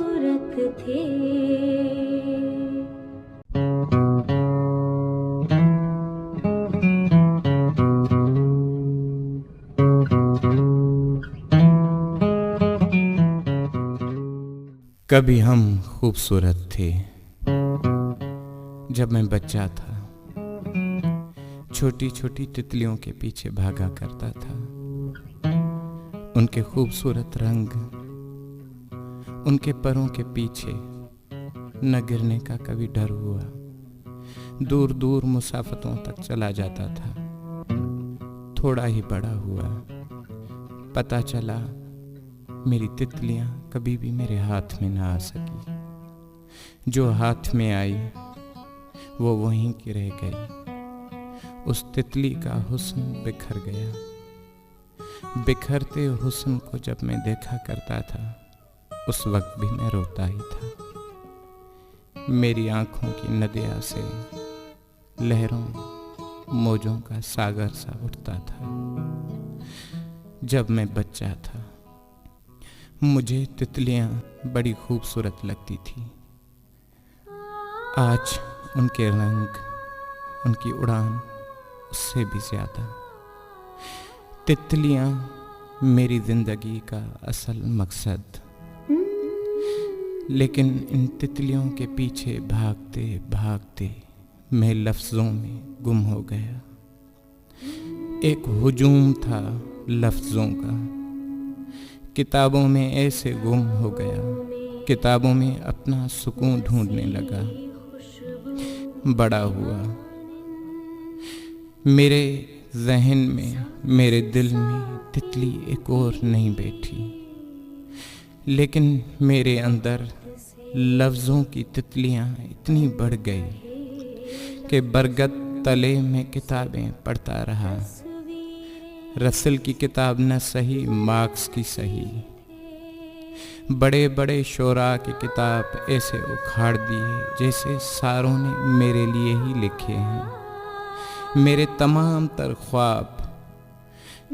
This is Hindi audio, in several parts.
खूबसूरत थे। कभी हम खूबसूरत थे जब मैं बच्चा था, छोटी छोटी तितलियों के पीछे भागा करता था। उनके खूबसूरत रंग, उनके परों के पीछे न गिरने का कभी डर हुआ। दूर दूर मुसाफतों तक चला जाता था। थोड़ा ही बड़ा हुआ, पता चला मेरी तितलियां कभी भी मेरे हाथ में ना आ सकी। जो हाथ में आई वो वहीं की रह गई। उस तितली का हुस्न बिखर गया। बिखरते हुस्न को जब मैं देखा करता था, उस वक्त भी मैं रोता ही था। मेरी आंखों की नदिया से लहरों मौजों का सागर सा उठता था। जब मैं बच्चा था, मुझे तितलियां बड़ी खूबसूरत लगती थी। आज उनके रंग, उनकी उड़ान उससे भी ज्यादा। तितलियां मेरी जिंदगी का असल मकसद। लेकिन इन तितलियों के पीछे भागते भागते मैं लफ्जों में गुम हो गया। एक हुजूम था लफ्जों का, किताबों में ऐसे गुम हो गया। किताबों में अपना सुकून ढूंढने लगा। बड़ा हुआ, मेरे जहन में, मेरे दिल में तितली एक और नहीं बैठी। लेकिन मेरे अंदर लफ्जों की तितलियां इतनी बढ़ गई कि बरगद तले में किताबें पढ़ता रहा। रसल की किताब न सही, मार्क्स की सही। बड़े बड़े शोरा की किताब ऐसे उखाड़ दिए जैसे सारों ने मेरे लिए ही लिखे हैं। मेरे तमाम तर ख्वाब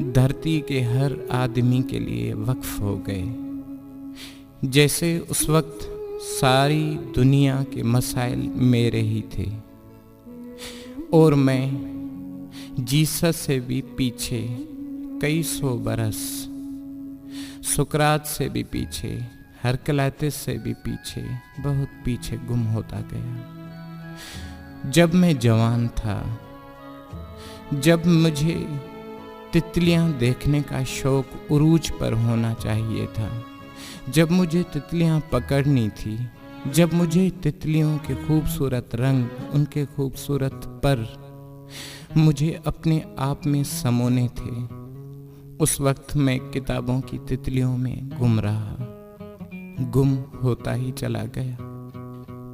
धरती के हर आदमी के लिए वक्फ हो गए। जैसे उस वक्त सारी दुनिया के मसाइल मेरे ही थे और मैं जीसस से भी पीछे, कई सौ बरस, सुकरात से भी पीछे, हरकलातिस से भी पीछे, बहुत पीछे गुम होता गया। जब मैं जवान था, जब मुझे तितलियां देखने का शौक उरूज पर होना चाहिए था, जब मुझे तितलियां पकड़नी थी, जब मुझे तितलियों के खूबसूरत रंग, उनके खूबसूरत पर मुझे अपने आप में समोने थे, उस वक्त मैं किताबों की तितलियों में गुम रहा, गुम होता ही चला गया।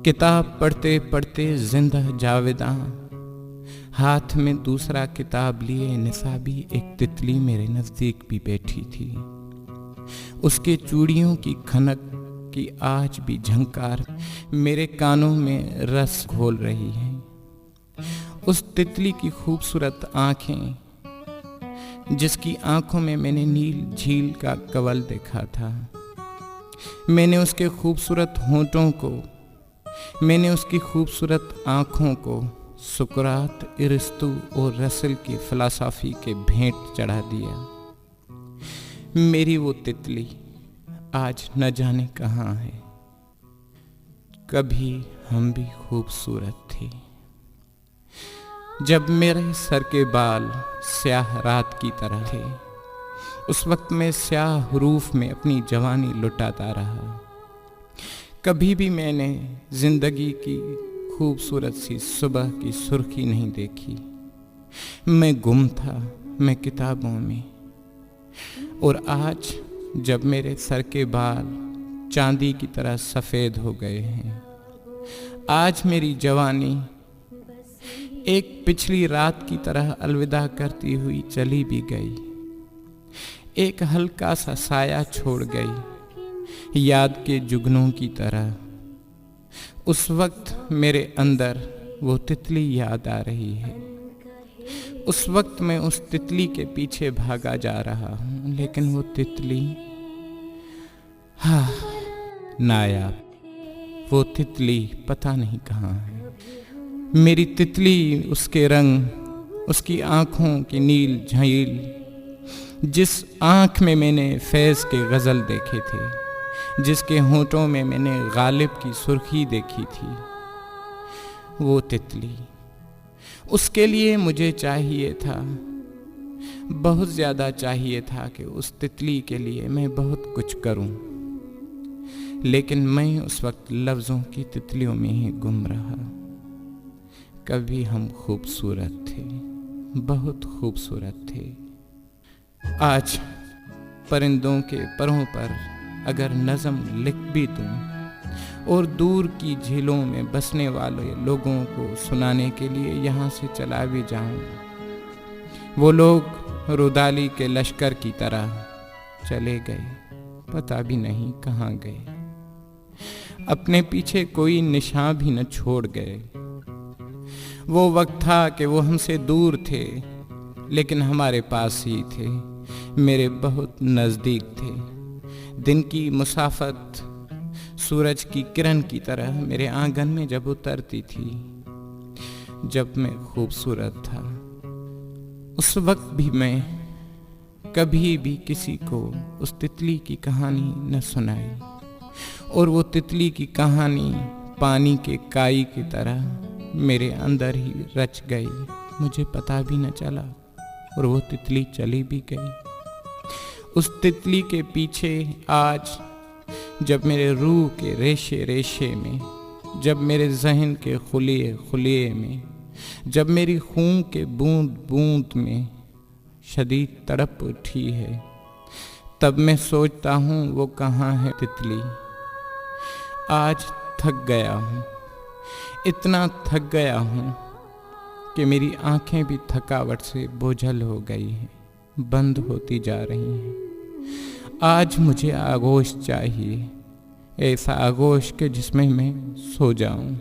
किताब पढ़ते पढ़ते जिंदा जावेदां, हाथ में दूसरा किताब लिए निसाबी एक तितली मेरे नजदीक भी बैठी थी। उसके चूड़ियों की खनक की आज भी झंकार मेरे कानों में रस घोल रही है। उस तितली की खूबसूरत आंखें, जिसकी आंखों में मैंने नील झील का कवल देखा था, मैंने उसके खूबसूरत होंठों को, मैंने उसकी खूबसूरत आंखों को सुकरात, अरिस्तु और रसल की फिलॉसफी के भेंट चढ़ा दिया। मेरी वो तितली आज न जाने कहाँ है। कभी हम भी खूबसूरत थे। जब मेरे सर के बाल स्याह रात की तरह थे, उस वक्त मैं स्याह हरूफ में अपनी जवानी लुटाता रहा। कभी भी मैंने जिंदगी की खूबसूरत सी सुबह की सुर्खी नहीं देखी। मैं गुम था, मैं किताबों में। और आज जब मेरे सर के बाल चांदी की तरह सफ़ेद हो गए हैं, आज मेरी जवानी एक पिछली रात की तरह अलविदा करती हुई चली भी गई, एक हल्का सा साया छोड़ गई याद के जुगनों की तरह। उस वक्त मेरे अंदर वो तितली याद आ रही है। उस वक्त मैं उस तितली के पीछे भागा जा रहा हूँ, लेकिन वो तितली, हाँ, नायाब। वो तितली पता नहीं कहाँ है। मेरी तितली, उसके रंग, उसकी आँखों की नील झील, जिस आँख में मैंने फैज़ के गज़ल देखे थे, जिसके होंठों में मैंने गालिब की सुर्खी देखी थी, वो तितली, उसके लिए मुझे चाहिए था, बहुत ज़्यादा चाहिए था कि उस तितली के लिए मैं बहुत कुछ करूं। लेकिन मैं उस वक्त लफ्ज़ों की तितलियों में ही गुम रहा। कभी हम खूबसूरत थे, बहुत खूबसूरत थे। आज परिंदों के परों पर अगर नज़म लिख भी दूं और दूर की झीलों में बसने वाले लोगों को सुनाने के लिए यहाँ से चला भी जाऊं, वो लोग रुदाली के लश्कर की तरह चले गए, पता भी नहीं कहाँ गए। अपने पीछे कोई निशान भी न छोड़ गए। वो वक्त था कि वो हमसे दूर थे, लेकिन हमारे पास ही थे, मेरे बहुत नज़दीक थे। दिन की मुसाफत सूरज की किरण की तरह मेरे आंगन में जब उतरती थी, जब मैं खूबसूरत था, उस वक्त भी मैं कभी भी किसी को उस तितली की कहानी न सुनाई। और वो तितली की कहानी पानी के काई की तरह मेरे अंदर ही रच गई, मुझे पता भी न चला, और वो तितली चली भी गई। उस तितली के पीछे आज जब मेरे रूह के रेशे रेशे में, जब मेरे जहन के खुलिए खुलिए में, जब मेरी खून के बूंद बूंद में शदीद तड़प उठी है, तब मैं सोचता हूँ वो कहाँ है तितली। आज थक गया हूँ, इतना थक गया हूँ कि मेरी आंखें भी थकावट से बोझल हो गई हैं, बंद होती जा रही हैं। आज मुझे आगोश चाहिए, ऐसा आगोश के जिसमें मैं सो जाऊं,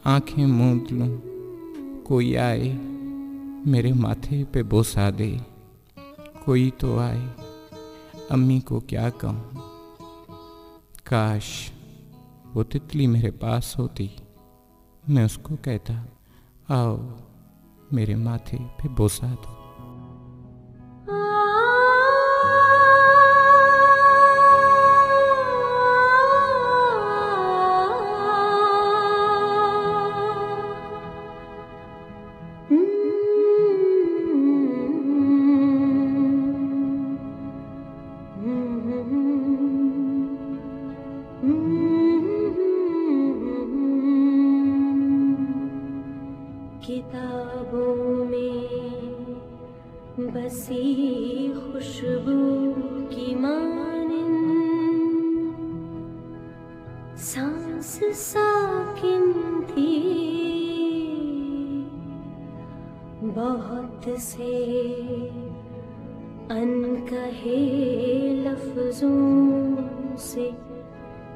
आंखें मूंद लूं, कोई आए मेरे माथे पे बोसा दे, कोई तो आए, अम्मी को क्या कहूं। काश वो तितली मेरे पास होती, मैं उसको कहता, आओ मेरे माथे पे बोसा दो। किताबों में बसी खुशबू की मानिंद सांस साकिन थी, बहुत से अनकहे लफ्जों से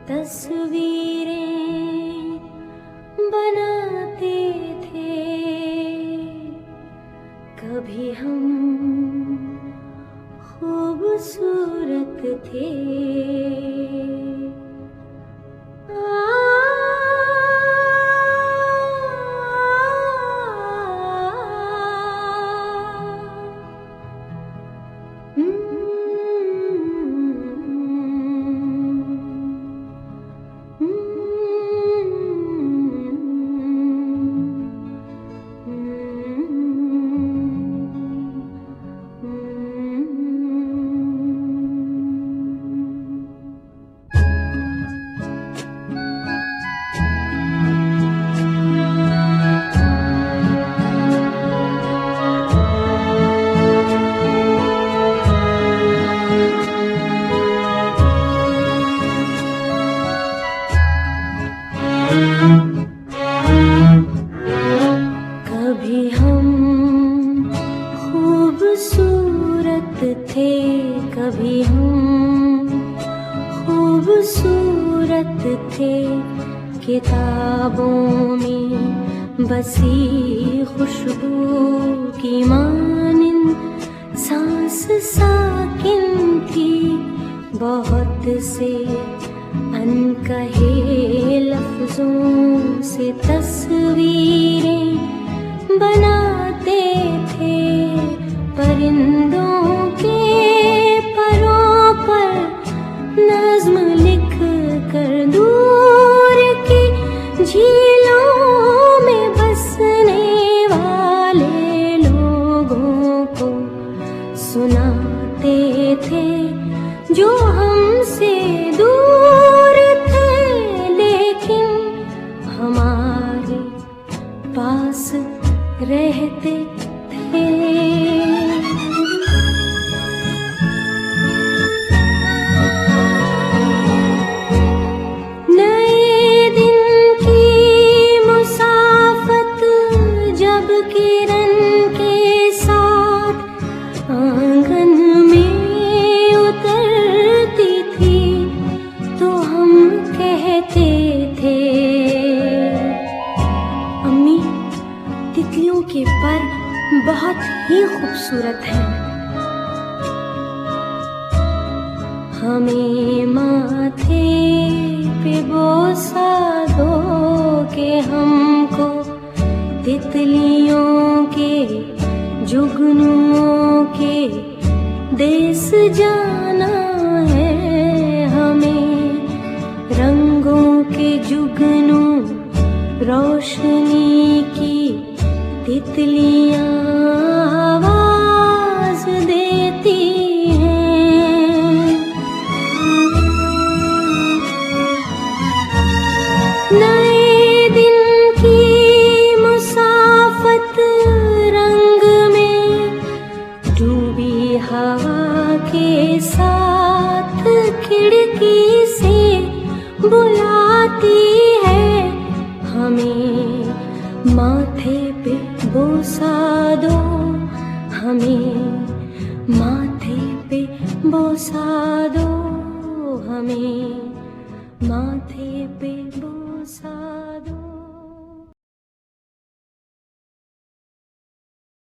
तस्वीरें बनाते थे। कभी हम खूबसूरत थे, कभी हम खूबसूरत थे, कभी हम खूबसूरत थे। किताबों में बसी खुशबू की मानिंद सांस साकिन थी, बहुत से अनकहे लफ्जों से तस्वीरें बनाते थे परिंदों के परों पर नज्म लिख कर दूर की झीलों में बसने वाले लोगों को सुनाते थे जो हमसे दूर थे लेकिन हमारे पास रहते थे। नए दिन की मुसाफत जब किरण के साथ आंगन में उतरती थी तो हम कहते थे, अम्मी तितलियों के पर बहुत ही खूबसूरत है। हमें माथे पे बोसा दो के हमको तितलियों के जुगनुओं के देश जाना है। हमें रंगों के जुगनू रोशनी की तितलियां आवाज देती हैं। नए दिन की मुसाफत रंग में डूबी हवा के साथ खिड़की से बुलाती है। हमें माथे पे बोसा दो, हमें माथे पे बोसा दो, हमें माथे पे बोसा